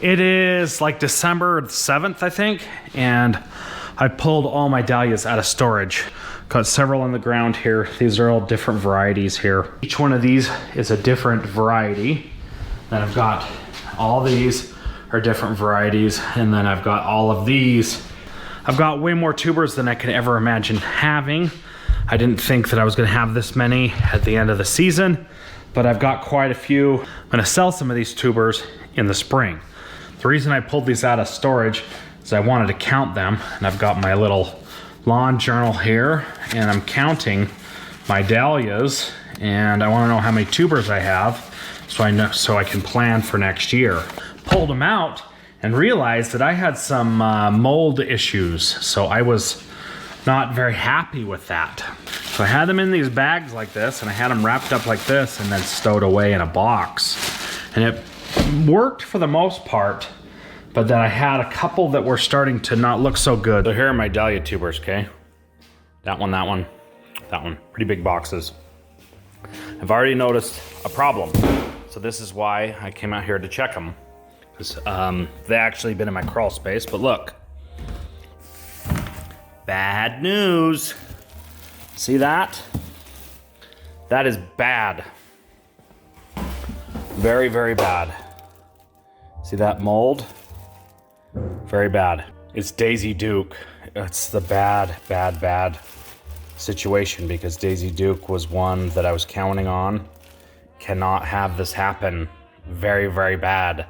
It is like December 7th, I think, and I pulled all my dahlias out of storage. Got several on the ground here. These are all different varieties here. Each one of these is a different variety. Then I've got all these are different varieties, and then I've got all of these. I've got way more tubers than I could ever imagine having. I didn't think that I was gonna have this many at the end of the season, but I've got quite a few. I'm gonna sell some of these tubers in the spring. The reason I pulled these out of storage is I wanted to count them, and I've got my little lawn journal here, and I'm counting my dahlias, and I wanna know how many tubers I have so I can plan for next year. Pulled them out and realized that I had some mold issues, so I was not very happy with that. So I had them in these bags like this, and I had them wrapped up like this and then stowed away in a box. And it worked for the most part, but then I had a couple that were starting to not look so good. So here are my dahlia tubers, okay? That one, that one, that one. Pretty big boxes. I've already noticed a problem. So this is why I came out here to check them. Because they actually been in my crawl space, but look. Bad news. See that? That is bad. Very, very bad. See that mold? Very bad. It's Daisy Duke. It's the bad situation, because Daisy Duke was one that I was counting on. Cannot have this happen. Very, very bad.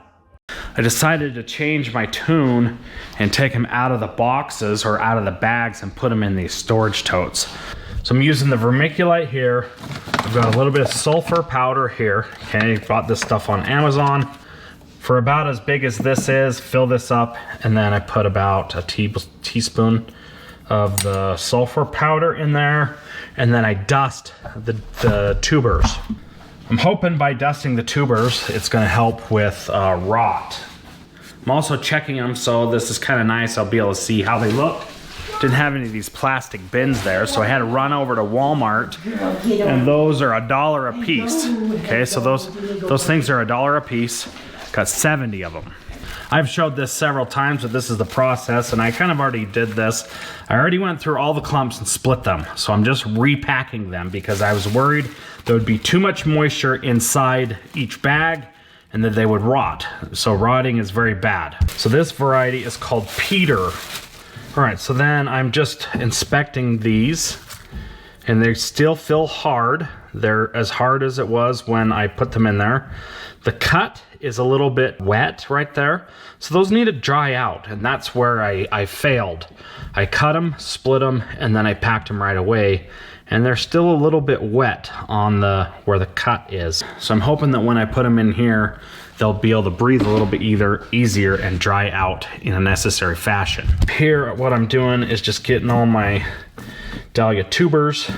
I decided to change my tune and take them out of the boxes or out of the bags and put them in these storage totes. So I'm using the vermiculite here. I've got a little bit of sulfur powder here. Okay, bought this stuff on Amazon. For about as big as this is, fill this up, and then I put about a teaspoon of the sulfur powder in there, and then I dust the tubers. I'm hoping by dusting the tubers, it's gonna help with rot. I'm also checking them, so this is kind of nice. I'll be able to see how they look. Didn't have any of these plastic bins there, so I had to run over to Walmart, and those are $1 a piece. Okay, so those things are $1 a piece. Got 70 of them. I've showed this several times, but this is the process, and I kind of already did this. I already went through all the clumps and split them, so I'm just repacking them because I was worried there would be too much moisture inside each bag and that they would rot. So rotting is very bad. So this variety is called Peter. All right, so then I'm just inspecting these, and they still feel hard. They're as hard as it was when I put them in there. The cut is a little bit wet right there, so those need to dry out, and that's where I failed. I cut them, split them, and then I packed them right away, and they're still a little bit wet on where the cut is. So I'm hoping that when I put them in here, they'll be able to breathe a little bit easier and dry out in a necessary fashion. Here, what I'm doing is just getting all my dahlia tubers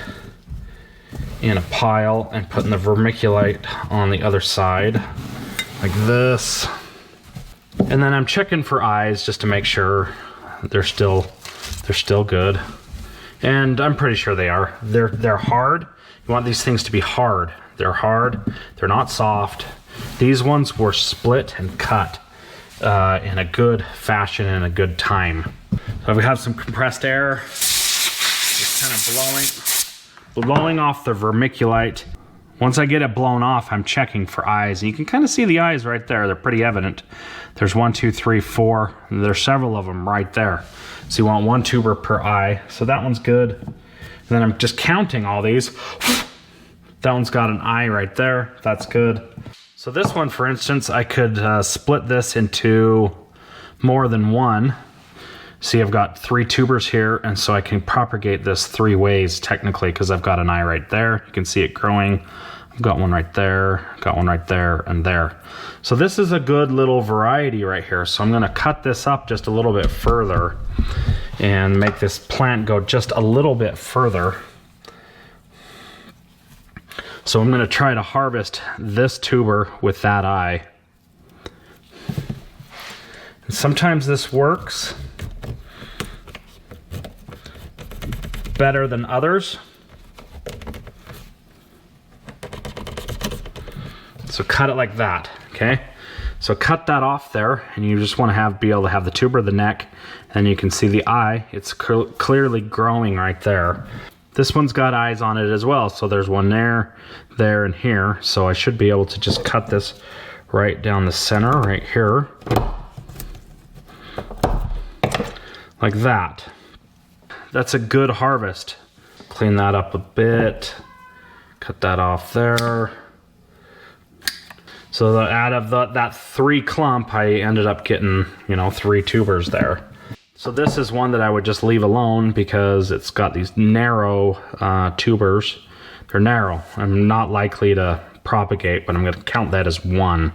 in a pile and putting the vermiculite on the other side like this, and then I'm checking for eyes just to make sure they're still good, and I'm pretty sure they are. They're hard. You want these things to be hard. They're hard. They're not soft. These ones were split and cut in a good fashion and a good time. So we have some compressed air just kind of blowing off the vermiculite. Once I get it blown off, I'm checking for eyes. And you can kind of see the eyes right there. They're pretty evident. There's 1, 2, 3, 4. There's several of them right there. So you want 1 tuber per eye. So that one's good. And then I'm just counting all these. That one's got an eye right there. That's good. So this one, for instance, I could split this into more than one. See, I've got 3 tubers here, and so I can propagate this 3 ways technically because I've got an eye right there. You can see it growing. I've got one right there, got one right there, and there. So this is a good little variety right here. So I'm gonna cut this up just a little bit further and make this plant go just a little bit further. So I'm gonna try to harvest this tuber with that eye. And sometimes this works better than others. So cut it like that, okay? So cut that off there, and you just want to be able to have the tuber, the neck, and you can see the eye. It's clearly growing right there. This one's got eyes on it as well, so there's one there, and here. So I should be able to just cut this right down the center, right here. Like that. That's a good harvest. Clean that up a bit. Cut that off there. So out of that 3 clump, I ended up getting, 3 tubers there. So this is one that I would just leave alone because it's got these narrow tubers. They're narrow. I'm not likely to propagate, but I'm going to count that as 1.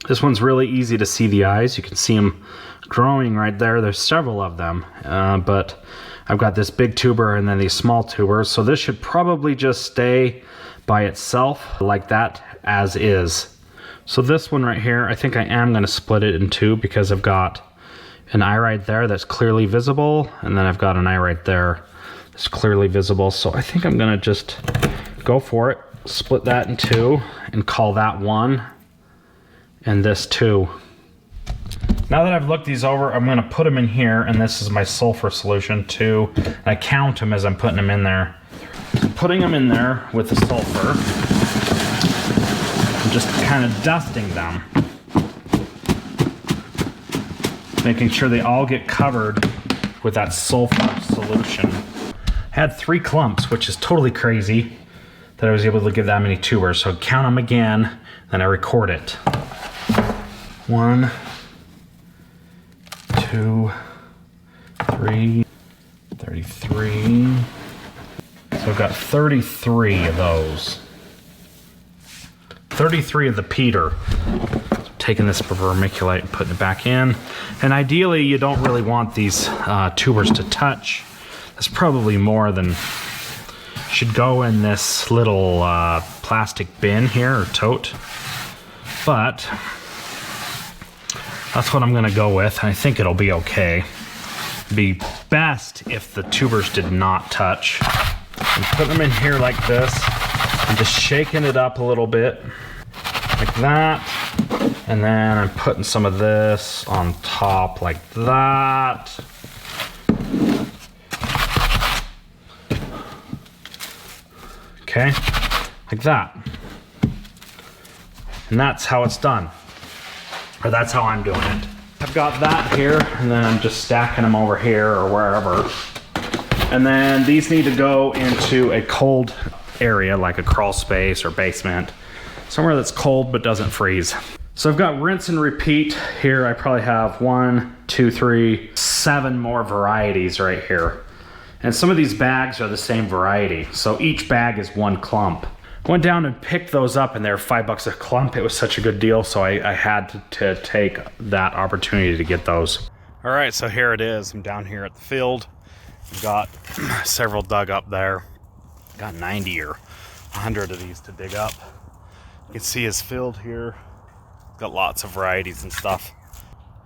This one's really easy to see the eyes. You can see them growing right there. There's several of them, but I've got this big tuber and then these small tubers. So this should probably just stay by itself like that as is. So this one right here, I think I am going to split it in 2 because I've got an eye right there that's clearly visible, and then I've got an eye right there that's clearly visible. So I think I'm going to just go for it, split that in 2, and call that 1 and this 2. Now that I've looked these over, I'm going to put them in here, and this is my sulfur solution too. I count them as I'm putting them in there. So putting them in there with the sulfur, I'm just kind of dusting them, making sure they all get covered with that sulfur solution. I had 3 clumps, which is totally crazy that I was able to give that many tubers. So count them again, then I record it. 1, 2, 3, 33. So I've got 33 of those. 33 of the peter. So taking this vermiculite and putting it back in. And ideally, you don't really want these tubers to touch. That's probably more than should go in this little plastic bin here, or tote. But that's what I'm gonna go with. I think it'll be okay. It'd be best if the tubers did not touch. I'm putting them in here like this. I'm just shaking it up a little bit, like that. And then I'm putting some of this on top like that. Okay, like that. And that's how it's done. Or that's how I'm doing it. I've got that here, and then I'm just stacking them over here or wherever. And then these need to go into a cold area, like a crawl space or basement. Somewhere that's cold but doesn't freeze. So I've got rinse and repeat here. I probably have 1, 2, 3, 7 more varieties right here. And some of these bags are the same variety. So each bag is 1 clump. I went down and picked those up, and they're $5 a clump. It was such a good deal, so I had to take that opportunity to get those. All right, so here it is. I'm down here at the field. I've got several dug up there. Got 90 or 100 of these to dig up. You can see his field here. Got lots of varieties and stuff.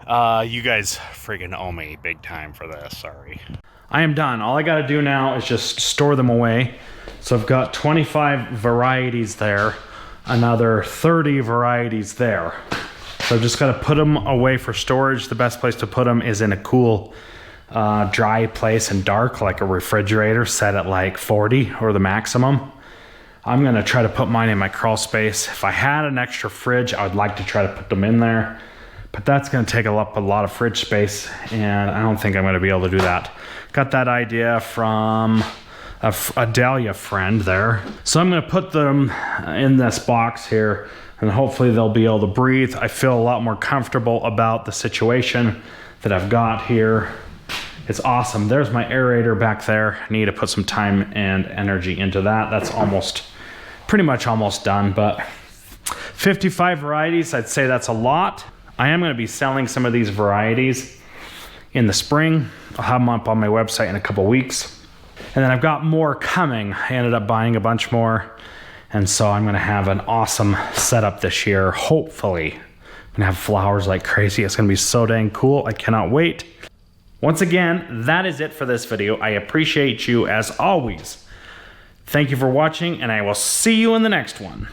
You guys friggin' owe me big time for this, sorry. I am done. All I gotta do now is just store them away. So I've got 25 varieties there, another 30 varieties there. So I've just gotta put them away for storage. The best place to put them is in a cool, dry place and dark, like a refrigerator set at like 40 or the maximum. I'm gonna try to put mine in my crawl space. If I had an extra fridge, I would like to try to put them in there, but that's gonna take up a lot of fridge space, and I don't think I'm gonna be able to do that. Got that idea from a Dahlia friend there. So I'm gonna put them in this box here, and hopefully they'll be able to breathe. I feel a lot more comfortable about the situation that I've got here. It's awesome. There's my aerator back there. I need to put some time and energy into that. That's pretty much almost done, but 55 varieties, I'd say that's a lot. I am gonna be selling some of these varieties in the spring. I'll have them up on my website in a couple weeks. And then I've got more coming. I ended up buying a bunch more. And so I'm gonna have an awesome setup this year, hopefully. I'm gonna have flowers like crazy. It's gonna be so dang cool. I cannot wait. Once again, that is it for this video. I appreciate you as always. Thank you for watching, and I will see you in the next one.